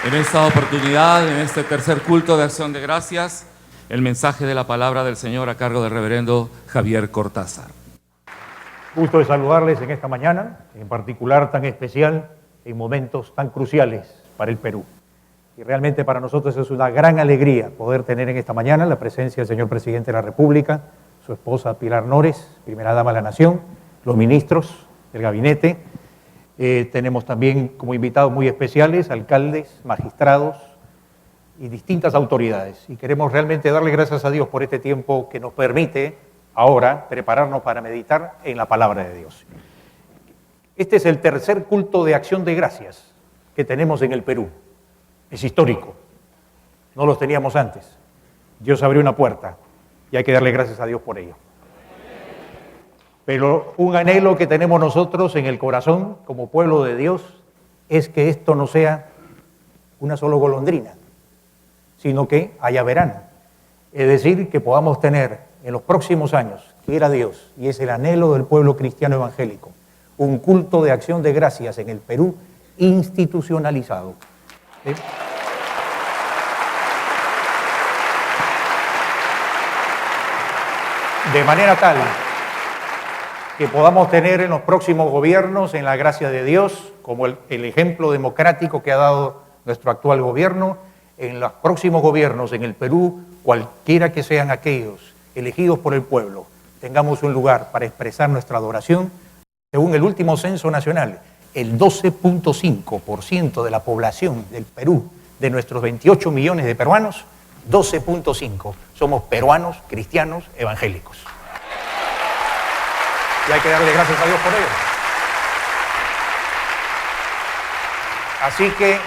En esta oportunidad, en este tercer culto de acción de gracias, el mensaje de la palabra del Señor a cargo del reverendo Javier Cortázar. Gusto de saludarles en esta mañana, en particular tan especial, en momentos tan cruciales para el Perú. Y realmente para nosotros es una gran alegría poder tener en esta mañana la presencia del señor Presidente de la República, su esposa Pilar Nores, Primera Dama de la Nación, los ministros del gabinete. Tenemos también como invitados muy especiales alcaldes, magistrados y distintas autoridades. Y queremos realmente darle gracias a Dios por este tiempo que nos permite ahora prepararnos para meditar en la palabra de Dios. Este es el tercer culto de acción de gracias que tenemos en el Perú. Es histórico. No los teníamos antes. Dios abrió una puerta y hay que darle gracias a Dios por ello. Pero un anhelo que tenemos nosotros en el corazón como pueblo de Dios es que esto no sea una solo golondrina, sino que haya verano. Es decir, que podamos tener en los próximos años, quiera Dios, y es el anhelo del pueblo cristiano evangélico, un culto de acción de gracias en el Perú institucionalizado. ¿Sí? De manera tal que podamos tener en los próximos gobiernos, en la gracia de Dios, como el ejemplo democrático que ha dado nuestro actual gobierno, en los próximos gobiernos en el Perú, cualquiera que sean aquellos elegidos por el pueblo, tengamos un lugar para expresar nuestra adoración. Según el último censo nacional, el 12.5% de la población del Perú, de nuestros 28 millones de peruanos, 12.5 somos peruanos cristianos evangélicos. Y hay que darle gracias a Dios por ello. Así que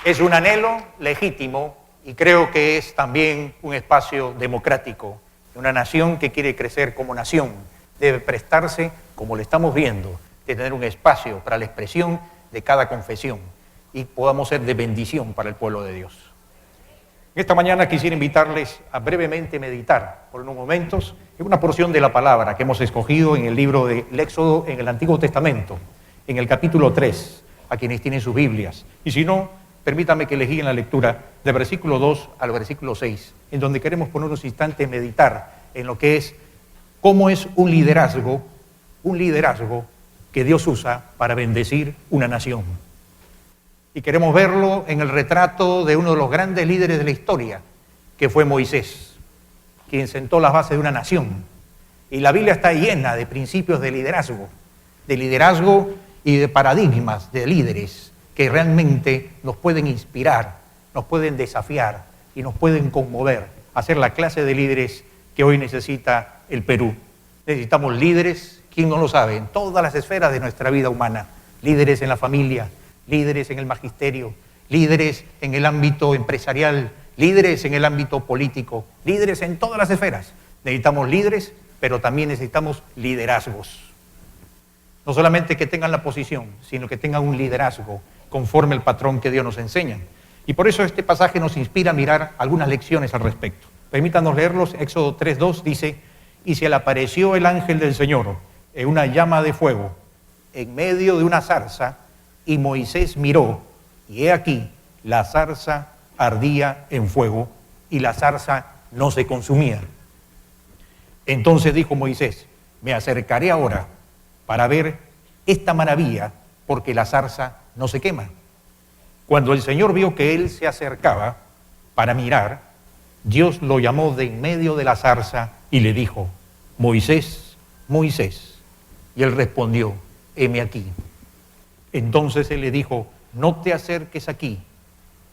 es un anhelo legítimo y creo que es también un espacio democrático. Una nación que quiere crecer como nación debe prestarse, como lo estamos viendo, de tener un espacio para la expresión de cada confesión y podamos ser de bendición para el pueblo de Dios. Esta mañana quisiera invitarles a brevemente meditar por unos momentos en una porción de la palabra que hemos escogido en el libro del Éxodo en el Antiguo Testamento, en el capítulo 3, a quienes tienen sus Biblias. Y si no, permítanme que les guíe en la lectura del versículo 2 al versículo 6, en donde queremos por unos instantes meditar en lo que es, cómo es un liderazgo que Dios usa para bendecir una nación. Y queremos verlo en el retrato de uno de los grandes líderes de la historia, que fue Moisés, quien sentó las bases de una nación. Y la Biblia está llena de principios de liderazgo y de paradigmas de líderes que realmente nos pueden inspirar, nos pueden desafiar y nos pueden conmover a ser la clase de líderes que hoy necesita el Perú. Necesitamos líderes, ¿quién no lo sabe?, en todas las esferas de nuestra vida humana. Líderes en la familia, líderes en el magisterio, líderes en el ámbito empresarial, líderes en el ámbito político, líderes en todas las esferas. Necesitamos líderes, pero también necesitamos liderazgos. No solamente que tengan la posición, sino que tengan un liderazgo conforme al patrón que Dios nos enseña. Y por eso este pasaje nos inspira a mirar algunas lecciones al respecto. Permítanos leerlos. Éxodo 3:2 dice: y se le apareció el ángel del Señor en una llama de fuego en medio de una zarza, y Moisés miró, y he aquí, la zarza ardía en fuego, y la zarza no se consumía. Entonces dijo Moisés: me acercaré ahora para ver esta maravilla, porque la zarza no se quema. Cuando el Señor vio que él se acercaba para mirar, Dios lo llamó de en medio de la zarza y le dijo: Moisés, Moisés. Y él respondió: heme aquí. Entonces él le dijo: no te acerques aquí,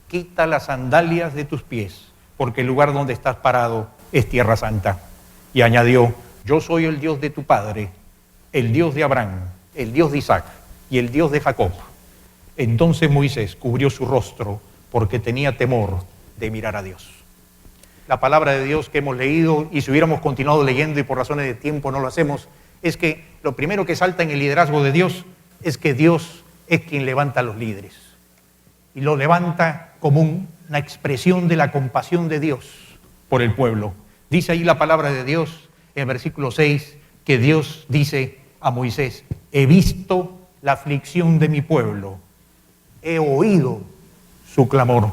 quita las sandalias de tus pies, porque el lugar donde estás parado es tierra santa. Y añadió: yo soy el Dios de tu padre, el Dios de Abraham, el Dios de Isaac y el Dios de Jacob. Entonces Moisés cubrió su rostro porque tenía temor de mirar a Dios. La palabra de Dios que hemos leído, y si hubiéramos continuado leyendo y por razones de tiempo no lo hacemos, es que lo primero que salta en el liderazgo de Dios es que Dios es quien levanta a los líderes. Y lo levanta como una expresión de la compasión de Dios por el pueblo. Dice ahí la palabra de Dios en el versículo 6 que Dios dice a Moisés: he visto la aflicción de mi pueblo, he oído su clamor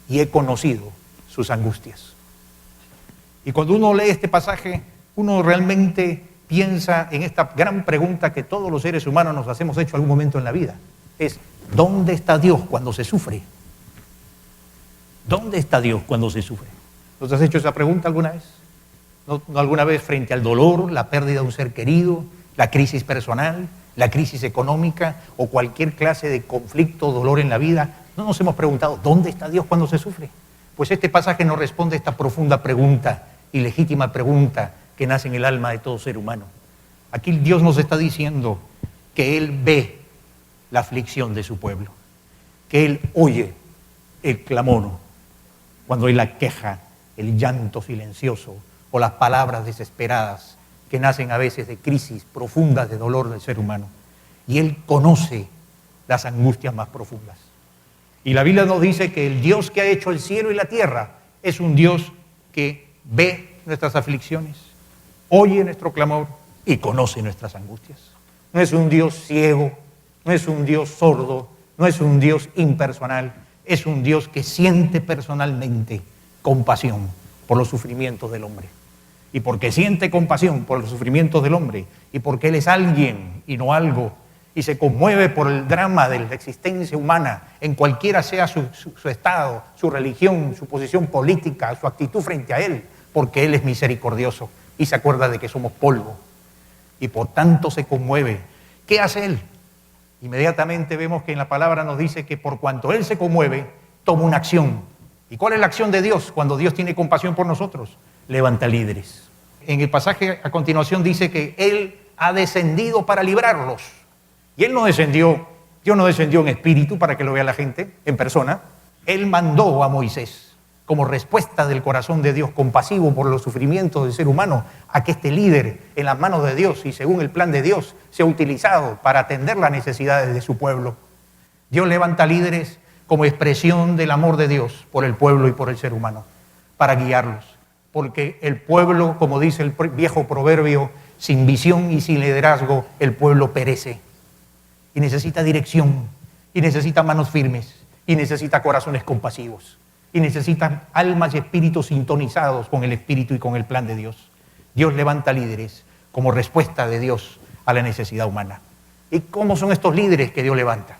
y he conocido sus angustias. Y cuando uno lee este pasaje, uno realmente piensa en esta gran pregunta que todos los seres humanos nos hacemos hecho algún momento en la vida. Es, ¿dónde está Dios cuando se sufre? ¿Dónde está Dios cuando se sufre? ¿Nos has hecho esa pregunta alguna vez? ¿No alguna vez frente al dolor, la pérdida de un ser querido, la crisis personal, la crisis económica o cualquier clase de conflicto o dolor en la vida? ¿No nos hemos preguntado, ¿dónde está Dios cuando se sufre? Pues este pasaje nos responde a esta profunda pregunta y legítima pregunta que nace en el alma de todo ser humano. Aquí Dios nos está diciendo que Él ve la aflicción de su pueblo, que Él oye el clamor, cuando hay la queja, el llanto silencioso o las palabras desesperadas que nacen a veces de crisis profundas de dolor del ser humano. Y Él conoce las angustias más profundas. Y la Biblia nos dice que el Dios que ha hecho el cielo y la tierra es un Dios que ve nuestras aflicciones, oye nuestro clamor y conoce nuestras angustias. No es un Dios ciego, no es un Dios sordo, no es un Dios impersonal, es un Dios que siente personalmente compasión por los sufrimientos del hombre. Y porque siente compasión por los sufrimientos del hombre y porque Él es alguien y no algo, y se conmueve por el drama de la existencia humana, en cualquiera sea su estado, su religión, su posición política, su actitud frente a Él, porque Él es misericordioso y se acuerda de que somos polvo. Y por tanto se conmueve. ¿Qué hace Él? Inmediatamente vemos que en la palabra nos dice que por cuanto Él se conmueve, toma una acción. ¿Y cuál es la acción de Dios cuando Dios tiene compasión por nosotros? Levanta líderes. En el pasaje a continuación dice que Él ha descendido para librarlos. Y Él no descendió, Dios no descendió en espíritu para que lo vea la gente, en persona. Él mandó a Moisés, como respuesta del corazón de Dios, compasivo por los sufrimientos del ser humano, a que este líder en las manos de Dios y según el plan de Dios sea utilizado para atender las necesidades de su pueblo. Dios levanta líderes como expresión del amor de Dios por el pueblo y por el ser humano, para guiarlos. Porque el pueblo, como dice el viejo proverbio, sin visión y sin liderazgo, el pueblo perece. Y necesita dirección, y necesita manos firmes, y necesita corazones compasivos, y necesita almas y espíritus sintonizados con el espíritu y con el plan de Dios. Dios levanta líderes como respuesta de Dios a la necesidad humana. ¿Y cómo son estos líderes que Dios levanta?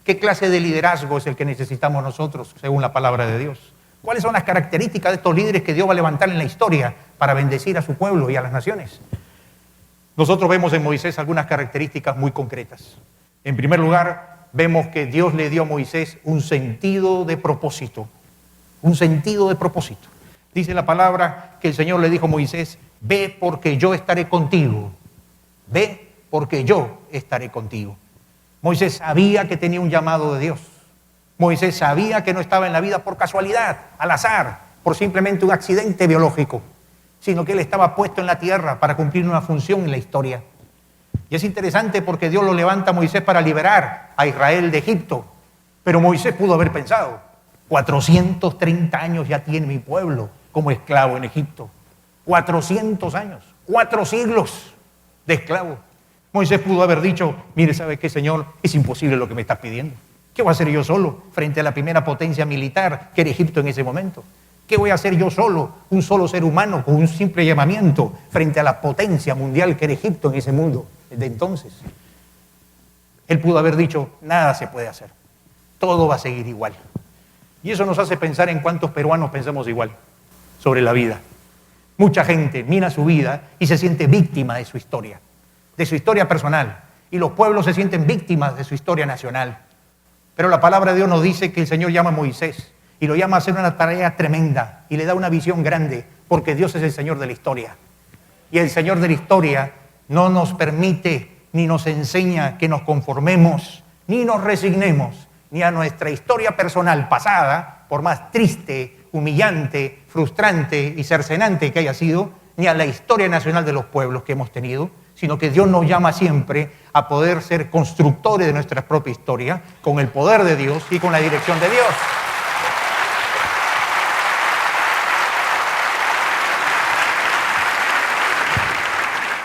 ¿Qué clase de liderazgo es el que necesitamos nosotros según la palabra de Dios? ¿Cuáles son las características de estos líderes que Dios va a levantar en la historia para bendecir a su pueblo y a las naciones? Nosotros vemos en Moisés algunas características muy concretas. En primer lugar, vemos que Dios le dio a Moisés un sentido de propósito. Un sentido de propósito. Dice la palabra que el Señor le dijo a Moisés, ve porque yo estaré contigo. Ve porque yo estaré contigo. Moisés sabía que tenía un llamado de Dios. Moisés sabía que no estaba en la vida por casualidad, al azar, por simplemente un accidente biológico, sino que él estaba puesto en la tierra para cumplir una función en la historia. Y es interesante porque Dios lo levanta a Moisés para liberar a Israel de Egipto. Pero Moisés pudo haber pensado, 430 años ya tiene mi pueblo como esclavo en Egipto. 400 años, 4 siglos de esclavo. Moisés pudo haber dicho, mire, ¿sabe qué, Señor? Es imposible lo que me estás pidiendo. ¿Qué voy a hacer yo solo frente a la primera potencia militar que era Egipto en ese momento? ¿Qué voy a hacer yo solo, un solo ser humano, con un simple llamamiento frente a la potencia mundial que era Egipto en ese mundo de entonces? Él pudo haber dicho, nada se puede hacer, todo va a seguir igual. Y eso nos hace pensar en cuántos peruanos pensamos igual sobre la vida. Mucha gente mira su vida y se siente víctima de su historia personal. Y los pueblos se sienten víctimas de su historia nacional. Pero la palabra de Dios nos dice que el Señor llama a Moisés y lo llama a hacer una tarea tremenda y le da una visión grande, porque Dios es el Señor de la historia. Y el Señor de la historia no nos permite ni nos enseña que nos conformemos, ni nos resignemos, ni a nuestra historia personal pasada, por más triste, humillante, frustrante y cercenante que haya sido, ni a la historia nacional de los pueblos que hemos tenido, sino que Dios nos llama siempre a poder ser constructores de nuestra propia historia, con el poder de Dios y con la dirección de Dios.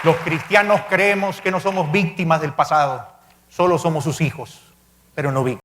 Los cristianos creemos que no somos víctimas del pasado, solo somos sus hijos, pero no víctimas.